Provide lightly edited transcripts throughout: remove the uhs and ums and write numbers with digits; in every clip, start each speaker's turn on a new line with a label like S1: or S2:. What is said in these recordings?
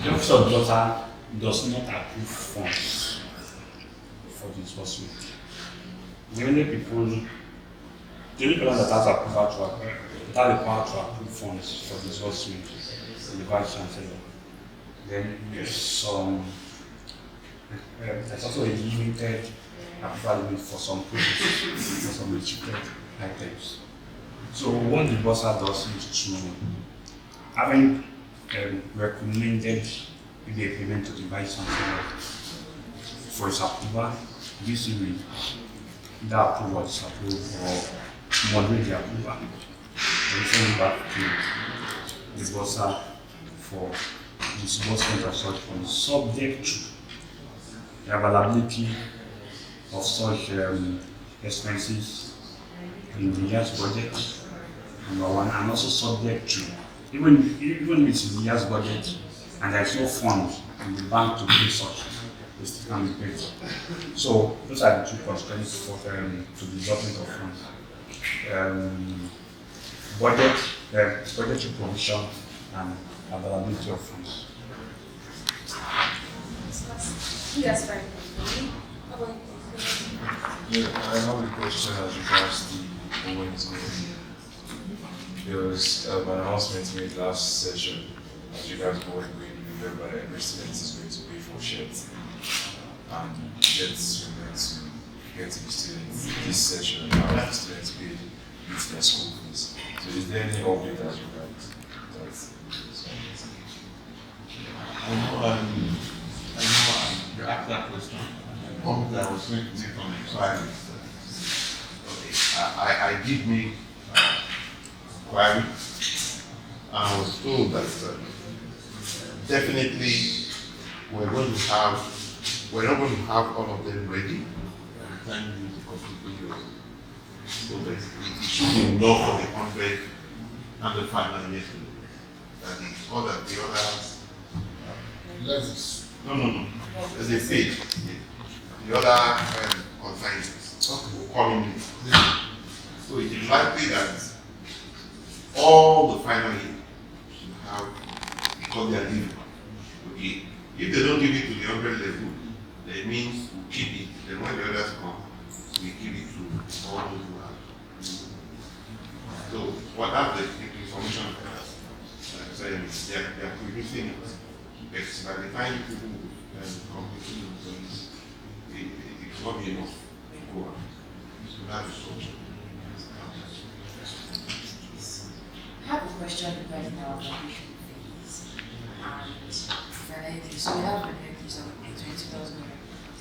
S1: The office of daughter does not approve funds for disbursement. The only people that has approval that the power to approve funds for disbursement is the vice chancellor. Then there's also a limited approval limit for some projects, for some restricted items. So what the bursar does is to having recommended the payment to the vice chancellor for its approval. This will either approve or disapprove or moderate the approval. And send it back to the bursar for disbursement of such funds, subject to the availability of such expenses in the year's budget, number one, and also subject to even if it's in the year's budget and there is no funds in the bank to pay such, it still can be paid. So those are the two constraints for to the development of funds. Budgetary provision and availability of funds.
S2: Yes, right.
S3: Yeah, I have a question as regards the Owens Green. There was an announcement made last session as regards Owens Green. Remember, every student is going to pay for shirts and get students to get to the students this session and how the students paid with their school fees. So is there any update as regards that?
S4: You asked that question. One that I was going to make on the side is I did make inquiry and I was told that definitely we're not going to have all of them ready by the time you complete the year. So basically it should be enough for the 100 and the final year. That is all that the other
S5: levels.
S4: No. There's a page. The other consignments will come in. So it is likely that all the final year should have because they are leaving. Okay. If they don't give it to the 100 level, that means we keep it. Then when the others come, we give it to all those who have. So what that's the information they are producing it. But by the time people completely it will not be enough to go on. So that's the solution.
S6: I have a question regarding our valuation fees and finality. So we have an increase of 20,000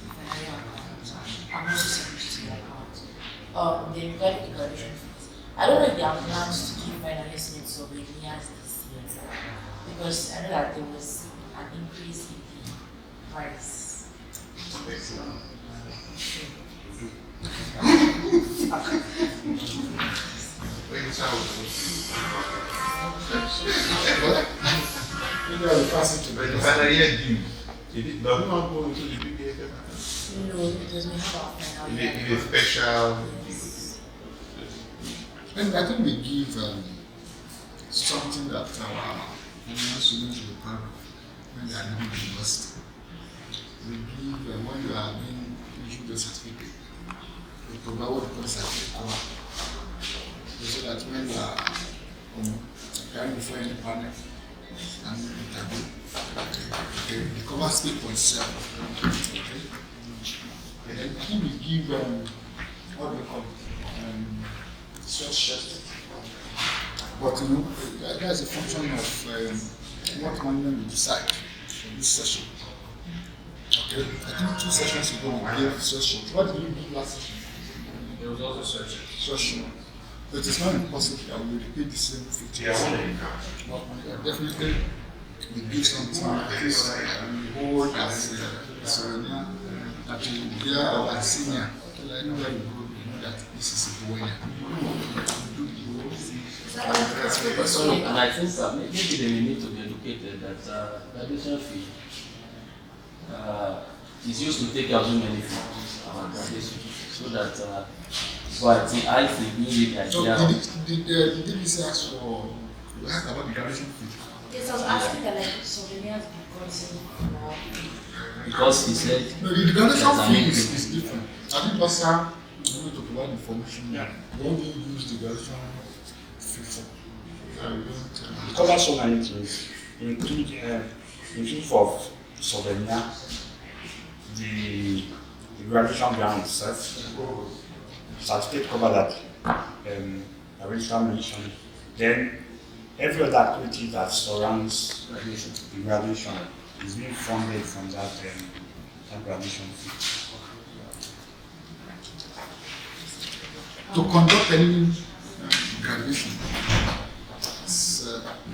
S6: finally account. I'm also supposed to the account. Then regarding the valuation fees, I don't know if there are plans to give final estimates of the years this year because I know that there was an increase in the price.
S5: Maybe I will pass it to
S4: But the
S5: the
S4: final year due, it does not go into the PPA.
S6: No, because we have our final year.
S4: It is special.
S5: And I think we give something that our young students will be proud of when they are leaving the university. We give, when you are being issued a certificate, we provide what we call certificate cover. So that when you are preparing before any panel and interview, the cover speak for itself. Okay? And then I think we give what we call sweatshirt. But you know, that's a function of what management will decide for this session. Okay, I think 2 sessions ago we gave sweatshirt. What did you give last session?
S1: There was also sweatshirt.
S5: Sweatshirt. But it's not impossible that we repeat the same 50. But definitely we give something like this and we hold as a souvenir that you hear our senior. Okay, I know where we go, you know that this is a Boya.
S7: And I think that maybe they may need to be educated that graduation fee is used to take out so many things about graduation, so that but I think we need the idea.
S5: So did DBC ask for, you asked about the graduation fee?
S6: Yes, I was asking that like souvenirs
S7: because he said
S5: No, the graduation fee is different. I think Basa is going to provide information.
S1: Yeah.
S5: What do you use the graduation fee for?
S1: It covers so many things, inclusive of souvenir, the graduation gown itself, certificate cover that I recently mentioned. Then every other activity that surrounds the graduation is being funded from that graduation fee.
S5: To conduct any graduation,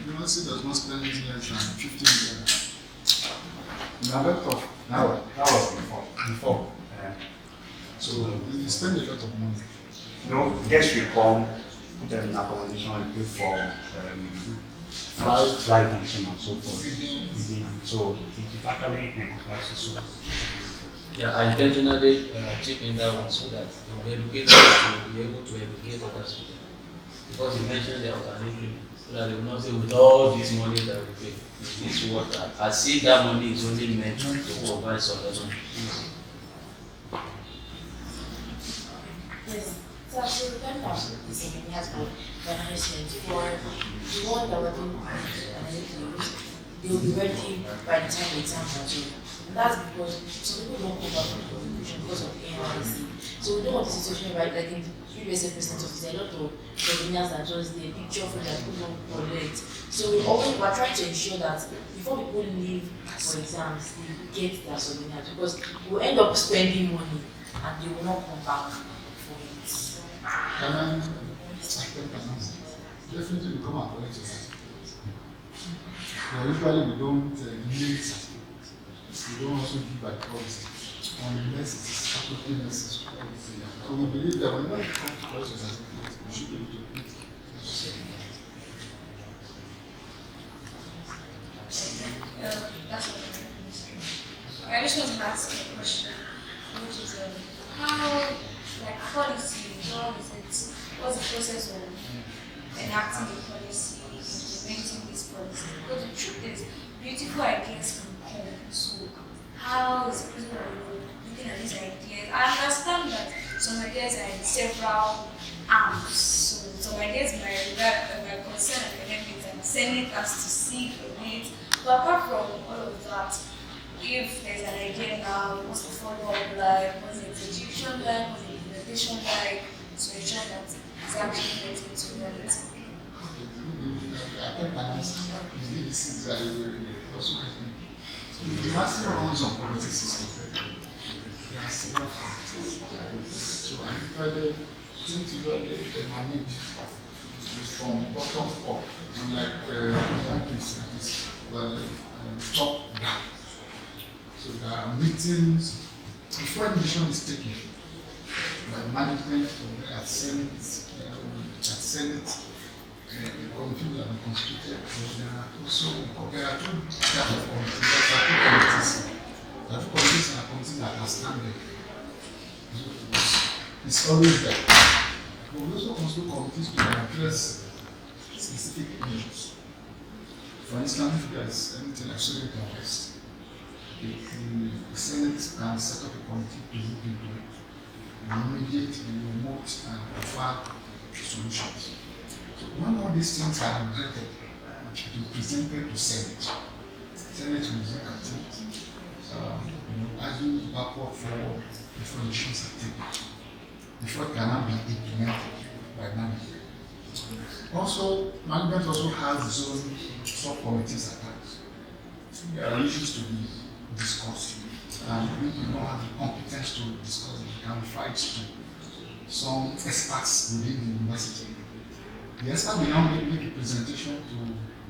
S5: university does not spend anything less than 15 million.
S1: That was before.
S5: So you spend a lot of money.
S1: Guests will come, put them in accommodation, and pay for flight and so forth. So it is actually encompasses.
S7: yeah, I intentionally chip in that one so that the educators will be able to educate other students. Because he mentioned there was an increment, so that they will not say with all this money that we pay, it's worth that. I see that money is only meant to provide solution.
S6: Yes. So actually regarding our souvenirs for financial for the one that we're doing they will be ready by the time the exam comes in. And that's because some people don't come back from the conclusion because of NYC. So we don't want the situation like in the previous president office, a lot of souvenirs that just the picture for that people don't collect. So we're trying to ensure that before people leave for exams, they get their souvenirs because we'll end up spending money and they will not come back for it.
S5: Can I definitely we come and collect your certificate. But usually we don't need certificates. We don't also give by policy unless it is absolutely necessary. So we believe that whenever you come to collect your certificate, you should be able to print it.
S2: That's what I just want to ask a question, which is how, like, policy, how is it, what's the process of enacting the policy, implementing this policy? Because the truth is, beautiful ideas can come. So, how is the person looking at these ideas? I understand that some ideas are in several arms. So, some ideas might concern academics and Senate has to see from it. But apart from all of that, if there's an idea now, what's the follow-up like, what's the execution like, what's the implementation like, to ensure that it's actually made into reality?
S5: I think my answer this is very also the master runs on politics system. There are several factors. So I think since you got the manage from bottom up, unlike top down. So there are meetings before a decision is taken by management or at Senate, the committee that are constituted. There are also there are two types of committees. There are two committees. There are two committees and a committee that are standing. It's always there. But we also constitute committees to address specific issues. For instance, if there is anything like social interest, the Senate can set up a committee to look into it, immediate, remote, and offer solutions. So when all these things are regretted, it will be presented to Senate. Senate will look at it, argue backward forward before decisions are taken, before it cannot be implemented by management. Also, management also has its own subcommittees at times. There are issues to be discussed, and we do not have the competence to discuss it. We can fight to some experts within the university. The expert will now make a presentation to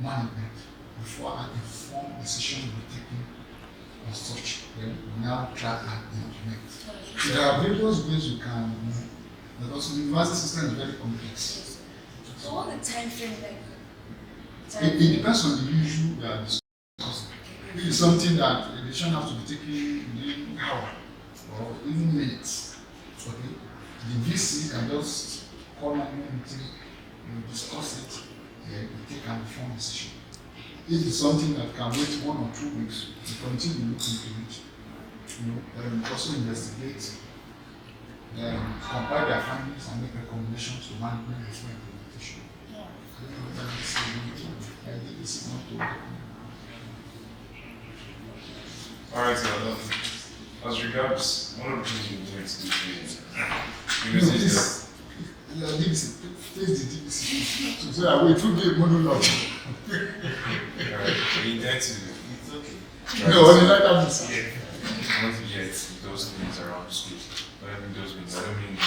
S5: management before an informed decision will be taken on such. Then we now track and implement. So there are various ways you can, because the university system is very complex.
S2: So what the time frame like?
S5: It depends on the issue we are discussing. If it's something that a decision has to be taken within an hour or even minutes, okay, the VC can just call an meeting, discuss it, and take an informed decision. If it's something that can wait 1 or 2 weeks, the committee will look into it. Also investigate, compile their findings and make recommendations to management before implementation. I don't know whether this is going to, I think this is not to happen.
S3: Alright, so as regards one of the things we need to do is
S5: Please the DBC. So I will through the monologue.
S3: we intend to
S4: It's okay.
S5: No, only like that.
S3: want to get those things around the school. When I mean those things, I don't mean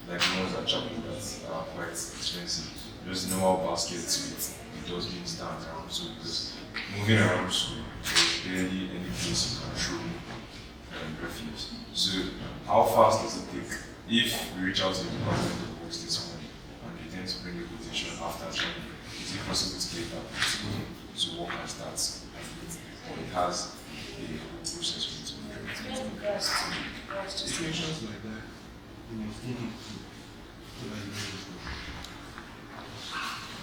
S3: like the ones that chopping that are quite expensive. Just normal baskets with those things down around the school, because moving around the school, there's barely any place you can throw refuse. So how fast does it take if we reach out to the Department of Works this morning and they tend to bring a quotation after training? Is it possible to get that to work and start? Or it has a process for it to be implemented?
S4: Situations like that, you must think it through so that you know what's going on.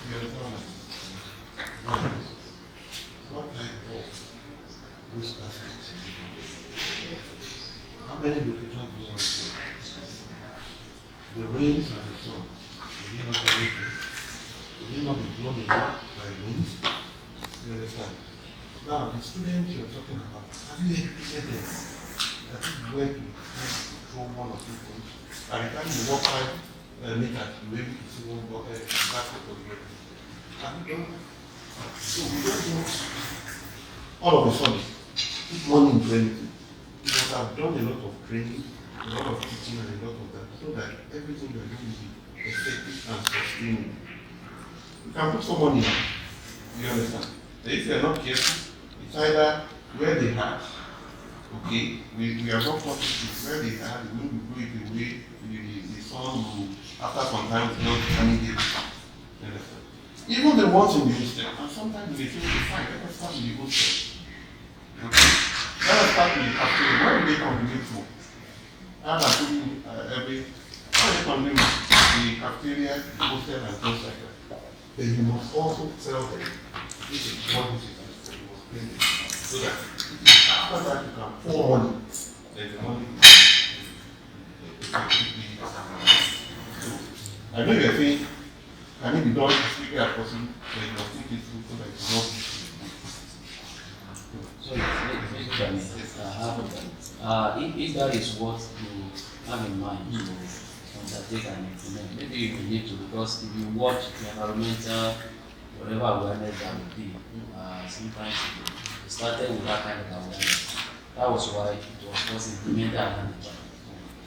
S4: You understand? What type of risk assessment? How many locations do you want to go? The rains and the sun, will you not everything? Will you not be blown away by winds? You understand? Now, the students you're talking about, have you educated them? That is where you can control 1 or 2 things. By the time you walk 5 meters, you will be able to see one back of the way. Have you done that? So we don't want all of a sudden put money into anything. You must have done a lot of training, a lot of teaching, and a lot of that, so that everything you're doing will be effective and sustainable. You can put some money in. You understand? If you're not careful, it's either where they have, okay, we are not positive, where they have, we will go it away, the sun will, after some time, it's not coming here. You understand? Even the ones in the hostel, and sometimes they feel they find, let us start with the hostel. Okay? Let us start with the cafeteria. Where do they congregate to? And I told you every, where they congregate the cafeteria, the hostel, and things like that. Then you must also tell them this is what this is. You must clean it. So that after that you can pour money. Then the money I know you're saying, I mean, the dog is quickly as possible, but you must think it through so that it's not.
S7: So if that is what you have in mind to undertake and implement, maybe you will need to, because if you watch the environmental whatever awareness that would be, sometimes it started with that kind of awareness. That was why it was first implemented and the chapel.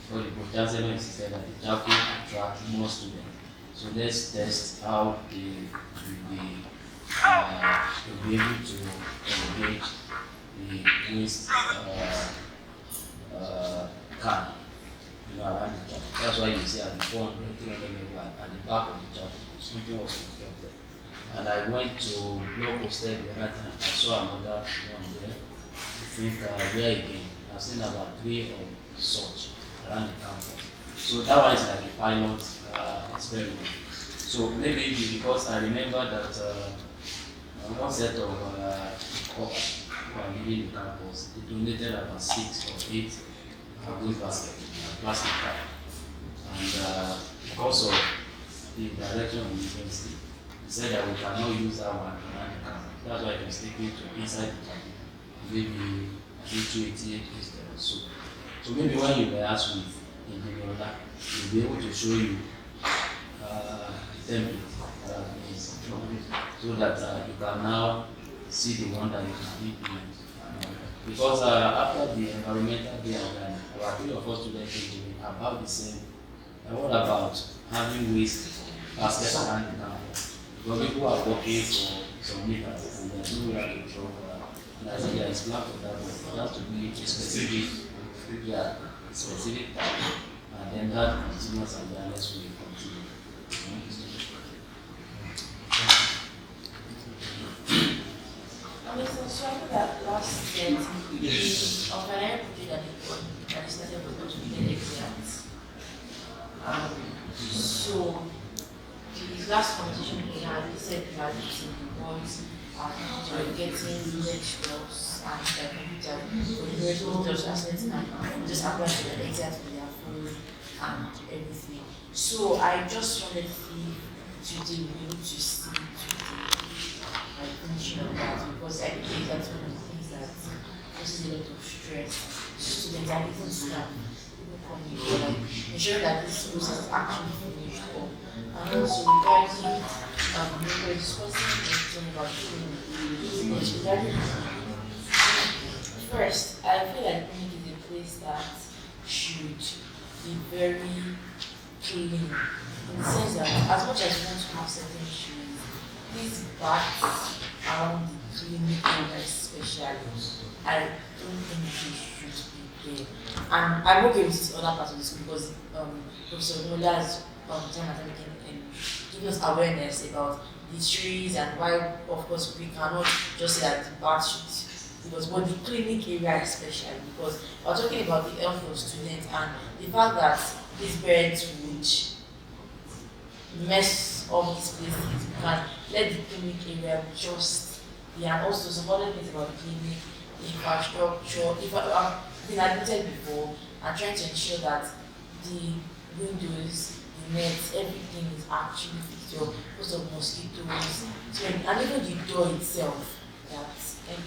S7: So the Chancellor insisted that the chapel attract more students. So let's test how they will be able to engage the waste can, around the chapel. That's why you see at the 400, 300 level at the back of the chapel, something was constructed. And I went to Block Hostel the other time. I saw another one there. I think where again, I've seen about 3 of such around the campus. So that one is like a pilot experiment. So maybe because I remember that one set of copper within the campus, they donated about 6 or 8 of those baskets, plastic bag. And because of the direction of the university, they said that we cannot use that one around the campus. That's why it was taken to inside the campus. Maybe 288 instead or so. So maybe when you were asked with engineer that, we'll be able to show you template so that you can now see the one that you can implement. Because after the environmental day and about 3 of us students engineering about the same. And what about having waste baskets around the campus? Because people are working for some meters and there's no way to control for that. And I said there is plan for that, but it has to be a specific time, and then that continuous awareness will continue.
S6: So I know that last year, the organizer put that the started was going to be the exams. So the last conversation we had, he said we had the boys were getting lectures and the computer, so they were just assets and just applying to the exams with their phone and everything. So I just wanted to see today we able to see today finishing of that, because I think that's one of the things that causes a lot of stress. Students are even staff, people coming here, like ensuring that this process is actually finished up. And also regarding we were discussing about cleaning. Regarding first, I feel like clinic is a place that should be very clean, in the sense that as much as you want to have certain issues, these bats around the clinic area especially, I don't think they should be there. And I'm okay with this other part of this because Professor Nola has time and time again given us awareness about the trees and why, of course, we cannot just say that the bats should, because but the clinic area especially, because we're talking about the health of students and the fact that these birds would mess up these places. We can let the clinic area just be, and also some other things about the clinic, the infrastructure. If I've been admitted before, and trying to ensure that the windows, the nets, everything is actually fixed up because of mosquitoes. So, and even the door itself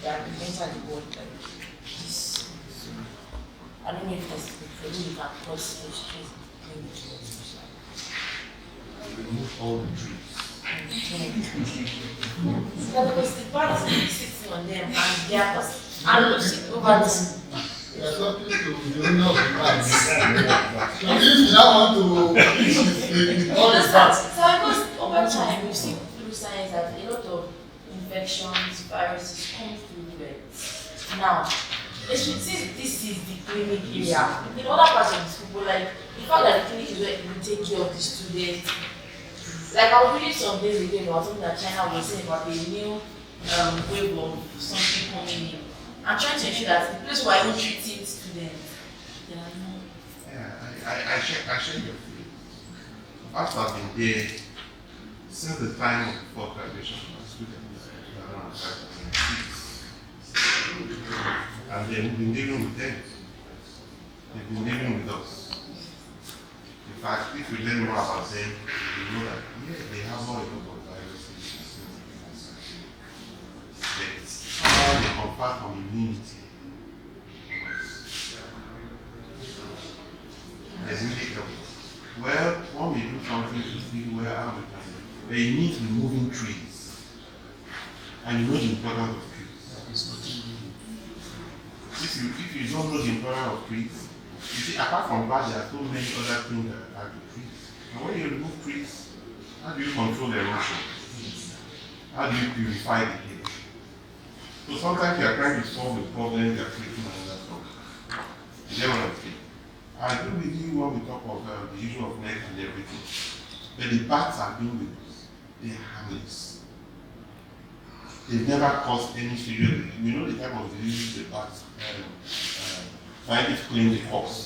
S6: that we enter the world like this. I don't know if that's for you, you can cross the street.
S7: Remove all the trees.
S6: So because the birds are sitting on them and they are looking over them.
S5: You are talking to the owner of the bats. So if you now want to all the bats.
S6: So because over time we've seen through science that a lot of infections, viruses come through birds. Now, since this is the clinic area, in other parts of the school, like the fact that the clinic is where we take care of the students. Like I was reading some days ago about something that China was saying about a new wave of something coming in, I'm trying to ensure that the place where I don't treating students, they are not.
S4: Yeah, I share your feeling. After I've been there since the time of before graduation of my students, around 2006. And they've been dealing with them. They've been living with us. In fact, if you learn more about them, you know that they have all a lot of viruses. But how they confer from immunity, they really help. Well, when we do something to see where how we can, they need removing trees. And you know the importance of trees. If you don't know the importance of trees, you see, apart from that, there are so many other things that are to trees. And when you remove trees, how do you control erosion? How do you purify the air? So sometimes you are trying to solve the problem you are creating another problem. You get what I'm saying? I agree with you when we talk of the issue of net and everything. But the bats are being with us. They are harmless. They've never caused any serious. You know the type of diseases the bats scientists claim they cause.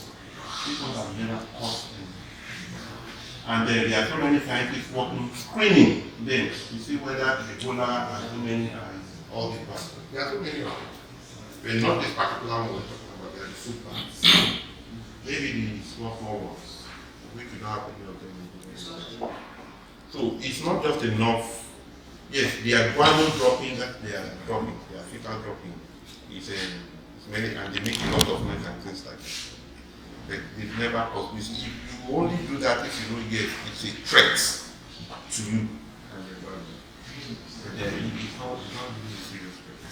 S4: These ones have never caused any. And there are so many scientists working, screening them to see whether Ebola and so many all these bats. There are so many of them. But not this particular one we're talking about, they are the food bats. Maybe the small ones, we could not have any of them in the world. So it's not just enough. Yes, they are guano dropping that they are dropping, they are fecal dropping. It's many, and they make a lot of noise and things like that. But they've never caused this. You only do that if you know it's a threat to you and your environment. But it's not really a serious threat.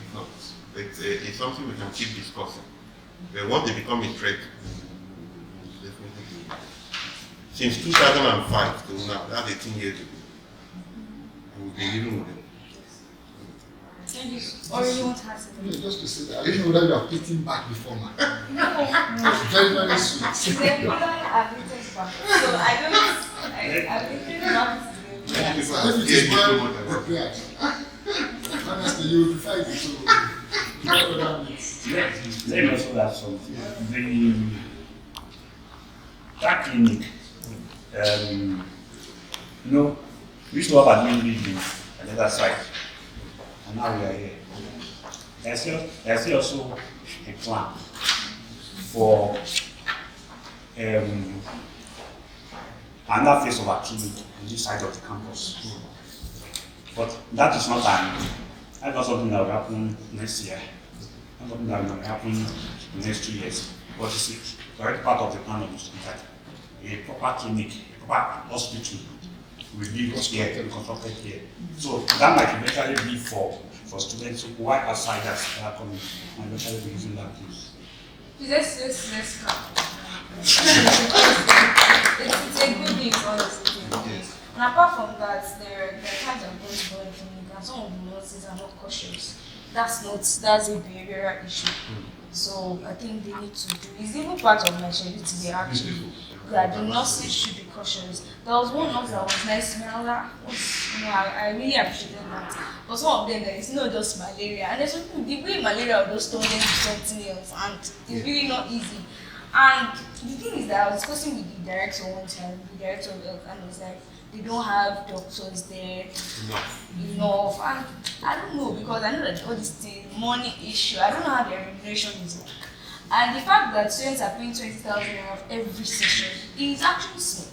S4: It's not. It's something we can keep discussing. But once they become a threat, definitely. Since 2005 till now, that's 18 years ago. And we've been living with them.
S2: Or you want to have something?
S5: Just to say that, I didn't know that you are pitting back before, man.
S2: No.
S5: Very, very sweet.
S2: The Ebola I've been taken back. So I've been thinking about this.
S5: So if it is well prepared, honestly, you will prefer it to what other means.
S1: Let me also add something. That clinic, we used to have admin buildings at the other side, and now we are here. There's also a plan for another phase of our clinic on this side of the campus. But that is not something that will happen next year. Not something that will happen in the next 2 years. But it's already part of the plan of this that a proper clinic, a proper hospital will be here, constructed here. So that might eventually be for students who are outside that are coming and eventually be using that place.
S2: Let's come. It's a good news, honestly.
S3: Yes.
S2: And apart from that, there are times I'm going to go into clinic and some of the nurses are not cautious. That's a behavioral issue. So I think they need to do. It's even part of my schedule today actually. That the nurses should be cautious. There was one nurse that was nice to me. I really appreciated that. But some of them, it's not just malaria. And there's something, the way malaria will just turn into something else, and it's really not easy. And the thing is that I was discussing with the director one time, the director of health, and I was like, they don't have doctors there enough. And I don't know, because I know that all this thing, money issue, I don't know how their remuneration is like. And the fact that students are paying 20,000 naira every session is actually small.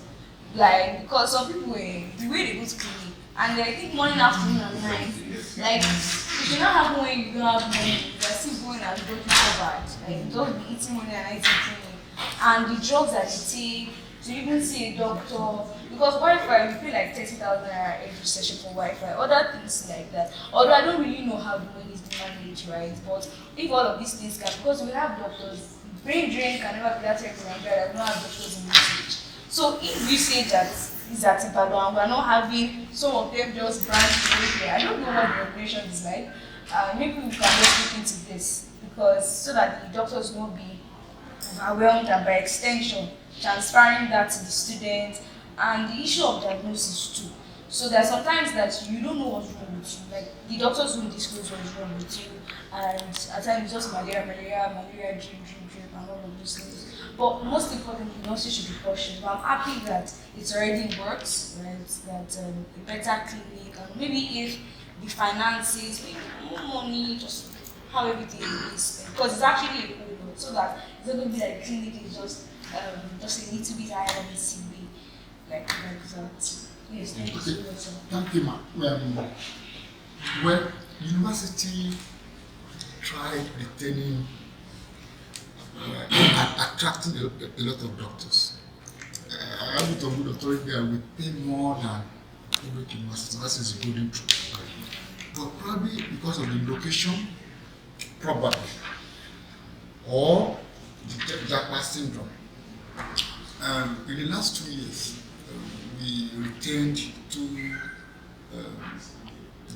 S2: Like, because some people, the way they go to clinic, and I think morning, afternoon, and night, like, if you don't have money, you don't have money, you're still going and working covered. Like, you don't be eating money and eating clinic. And the drugs that they take, to even see a doctor, because Wi-Fi, we pay like 30,000 naira every session for Wi-Fi, other things like that. Although I don't really know how the money is being managed, right? But if all of these things can, because we have doctors, brain drain can never be that terrible in Nigeria, we don't have doctors in usage. So if you say that is at Ibadan and we're not having some of them just branch away, I don't know what the regulation is like. Maybe we can just look into this, because so that the doctors won't be overwhelmed, and by extension, transferring that to the students, and the issue of diagnosis too. So there are sometimes that you don't know what's wrong with you, like the doctors won't disclose what's wrong with you, and at times just malaria, drip, and all of those things. But most importantly, nurses should be cautious. But I'm happy that it's already works, right? That a better clinic, and maybe if the finances, maybe more money, just how everything is, because it's actually a good one, so that it's not going to be like clinic is just a little bit higher than it should be, like that. Yes, thank you so much, sir.
S5: Thank you, ma'am. Well, university tried retaining, attracting a lot of doctors. I have it on good authority that we pay more than public university. That is a golden truth. But probably because of the location, probably, or the Jackpot syndrome. In the last 2 years, we retained 2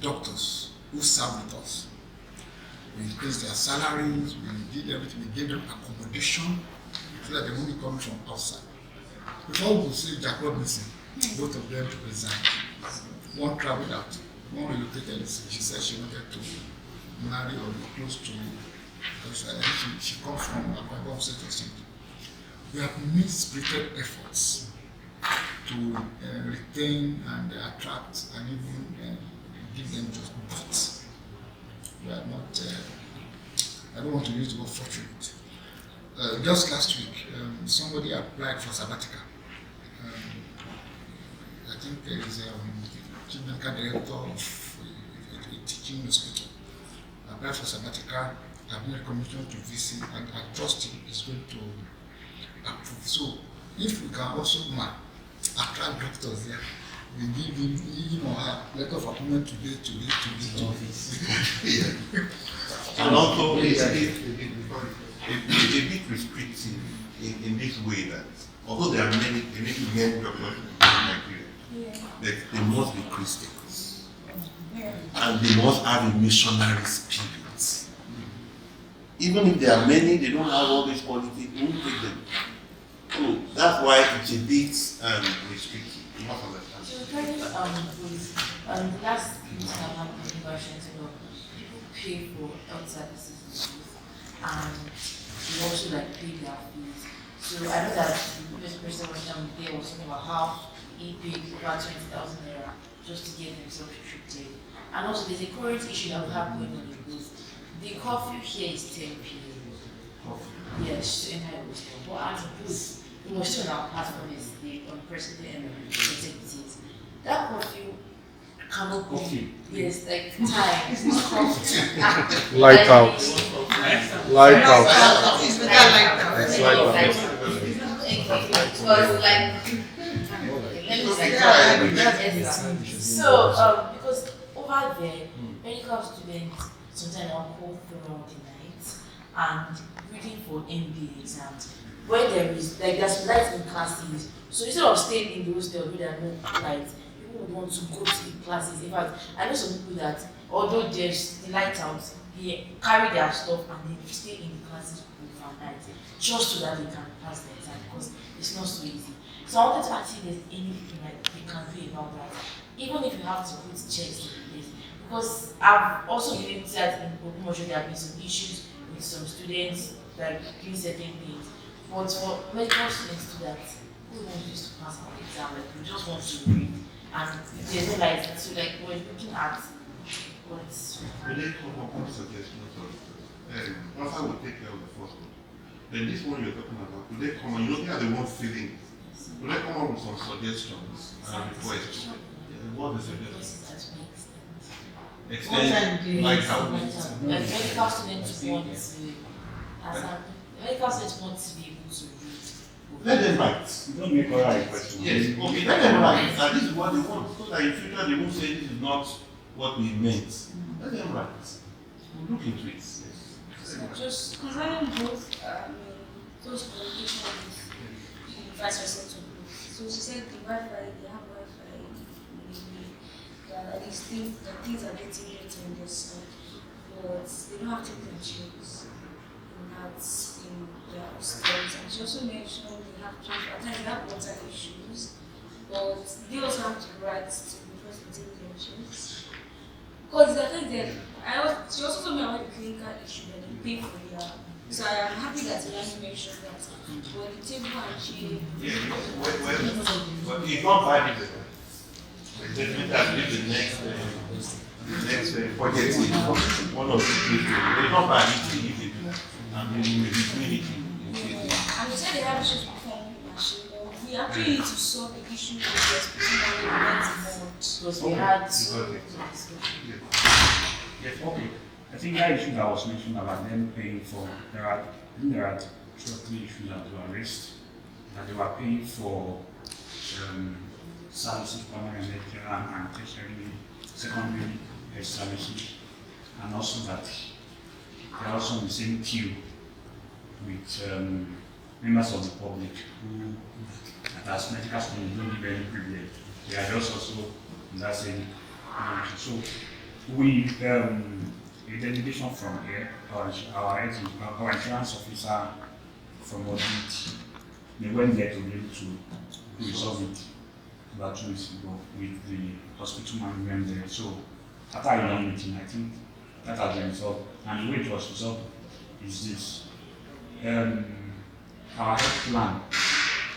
S5: doctors who served with us. We increased their salaries, we did everything, we gave them accommodation so that they won't be coming from outside. Before we say Jacob missing, both of them resigned. One traveled out, one relocated. She said she wanted to marry or be close to, because she comes from a state or something. We have made spirited efforts to retain and attract and even give them just, but we are not, I don't want to use the word fortunate. Just last week, somebody applied for sabbatical. I think there is a chief medical director of a teaching hospital. Applied for sabbatical, I've made a commitment to VC, and I trust him is going to approve. So, if we can also attract doctors there, we give him or her letter of appointment today.
S4: Yeah. And also, it's a bit restrictive in this way that although there are many men doctors in Nigeria, they must be Christians. And they must have a missionary spirit. Even if there are many, they don't have all these qualities, we won't take them. So that's why it's a bit restrictive. You must understand.
S6: So, kind of, the last meeting I had with conversions, people pay for health services and they also like pay their fees. So I know that the previous person was down there was talking about how he paid about 20,000 naira just to get himself treated. And also there's a current issue that we have going on in booth. The curfew here is 10 p.m. Yes, to enter the store. But at the booth, we must still now pass from this the president and executives. That curfew cannot be, yes, like time. It's not curfew.
S8: Light out. Light out.
S6: It's
S8: light out.
S6: So, because over there, medical students sometimes are called throughout the night and reading for MBA exams. Where there is, like, there's light in classes, so instead of staying in the hostel where there are no lights, people would want to go to the classes. In fact, I know some people that, although there's the light out, they carry their stuff and they stay in the classes overnight just so that they can pass the exam because it's not so easy. So I wanted to ask if there's anything like they can do about that, even if you have to put checks in place. Because I've also been able to that in Okumosho there have been some issues with some students that doing certain things. But for medical students to do that, we want just to pass our exam, like we just want to read. And if there's no light, so like we're looking at what's
S4: Will they come up with suggestions of once I will take care of the first one. Then this one you're talking about, will they come and you know they are the ones feeling it. Will they come up with some suggestions and requests? What is the suggestion? Extend like how
S6: medical students want to medical students want to be able to read.
S4: let them write.
S1: You don't make all right question.
S4: Yes, okay, let them write. And this is what they want, so that in future they won't say this is not what we meant. Let them write. We'll look into it. Yes.
S2: So just concerning both, those communications with vice versa to both. So she said the Wi-Fi, they have Wi-Fi, these things, the things are getting better in their stuff, but they don't have temperatures in that in their hostels. And she also mentioned they have to, at times they have water issues, but they also have to write to request the temperatures. Because the thing that she also told me about the clinical issue that they pay for their. So I am happy that you have mentioned that. But the table and chair.
S4: Yeah, well, you can't buy it. Definitely, I believe the next budget is one of the people. They don't buy it if they do that. And they will be doing it.
S2: And they said they have issues with phone machine. We actually need to solve the issue with this between
S6: Because we had
S4: Because
S1: Yes, okay. I think that issue that was mentioned about them paying for, there are 2 or 3 issues that were raised, that they were paying for services, primary and tertiary, secondary services, and also that they are also in the same queue with members of the public who, as medical students, don't give any privilege. They are just also in that same connection. So we, a delegation from here, our insurance officer from Audit, they went there to be able to resolve it about 2 weeks ago with the hospital management there. So after a long meeting, I think that has been resolved. And the way it was resolved is this. Our health plan,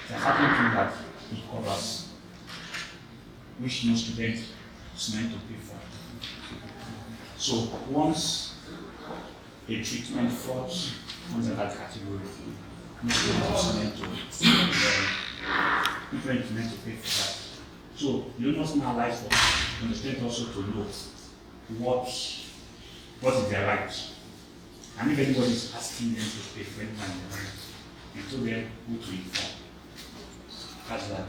S1: the certain thing that it covers, which no student is meant to pay for. So once a treatment falls under that category, no student is meant to pay for that. So you must now like for the student also to know what is their right. And if anybody is asking them to pay for anything their right, you tell them who to inform. That's that.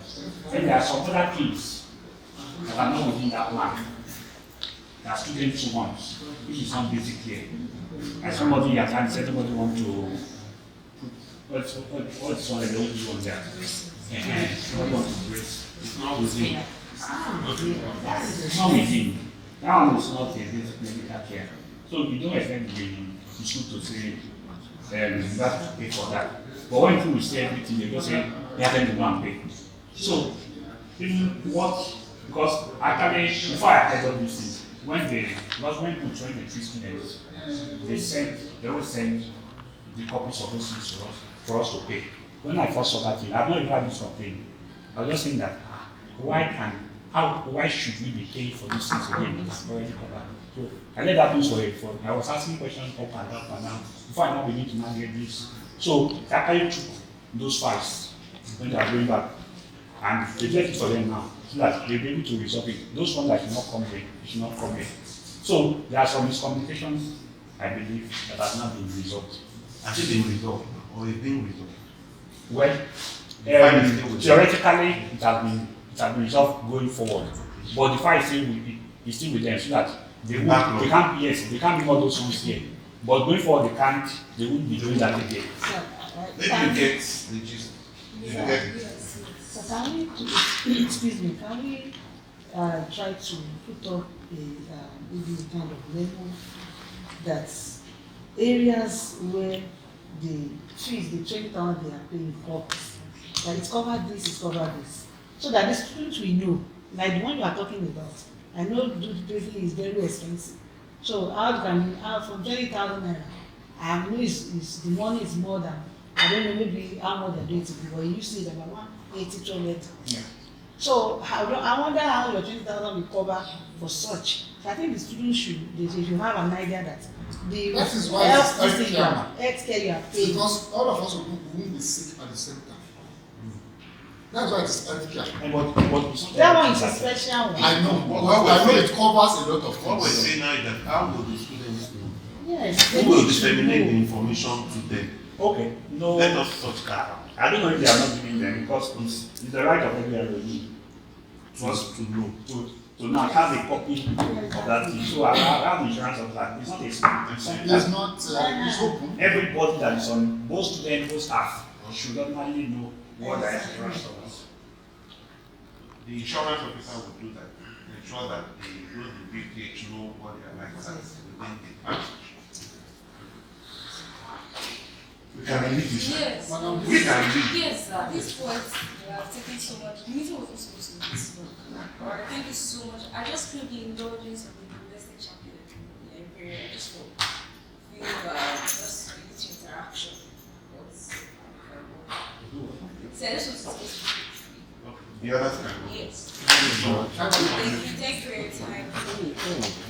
S1: Then there are some other things that are not within that plan that students want, which is not basic here. As somebody at times said, somebody want to put what's one of the old ones there. Somebody want to brace. It's not within. It's not within. That one is not a basic medical care. So you don't expect the school to say you have to pay for that. But when people say everything, they just say they have to go and pay. So even because actually before I heard all these things, when people trying to treat students, they always send the copies of those things to us for us to pay. When I first saw that thing, I've not even had this complaint. I was just saying that why should we be paying for these things again? It's already covered. So I let that do for I was asking questions up and down before I now begin to navigate this. So I took those files when they are going back and they get it for them now so that they'll be able to resolve it. Those ones that should not come here, So there are some miscommunications, I believe, that have not been resolved.
S4: Has it been resolved or is being resolved?
S1: Well, theoretically it has been resolved going forward. But the file is still with them so that they can't be all those ones here. But going forward they wouldn't be doing that again.
S4: Maybe you get the gist.
S6: So can we, excuse me, can we try to put up maybe kind of memo that areas where the fees, the 20,000 they are paying covers, that it's covered this, it's covered this, so that the students will know, like the one you are talking about. I know briefly is very expensive. So how from 20,000 naira, I know is the money is more than, I don't know maybe how much they're doing to be, but you used to say about 180, 200.
S1: Yeah.
S6: So I wonder how your 20,000 will cover for such. So I think the students should have an idea that the
S5: That is why it's
S6: healthcare you are paying.
S5: Because all of us will be sick at the same time. That's why it's healthcare.
S6: That one is a special one.
S5: I know. Well, I know it covers a lot of
S4: What we're
S5: things.
S4: saying now is that how will the students know?
S6: Yes.
S4: Who will disseminate the information to them?
S1: Okay, no.
S4: Let us touch that.
S1: I don't know if they are not giving them because it's the right of every LOD
S4: For us to know.
S1: to now have a copy of that thing. So I have insurance of that. It's not a secret.
S5: It's not, it's open.
S1: Everybody that is on, both students, both staff, should normally know what the insurance of us.
S4: The insurance officer will do that. Ensure that the BPH know what their rights are within the act. We can release this.
S2: Yes.
S4: We can release.
S2: Yes, this point taking so much. The meeting was also supposed to be this long. Thank you so much. I just feel the indulgence of the domestic chapter. period just for few just with interaction. But so this was supposed to be free.
S4: The others can go.
S2: Yes.
S5: Thank you.
S2: Thank you for your time.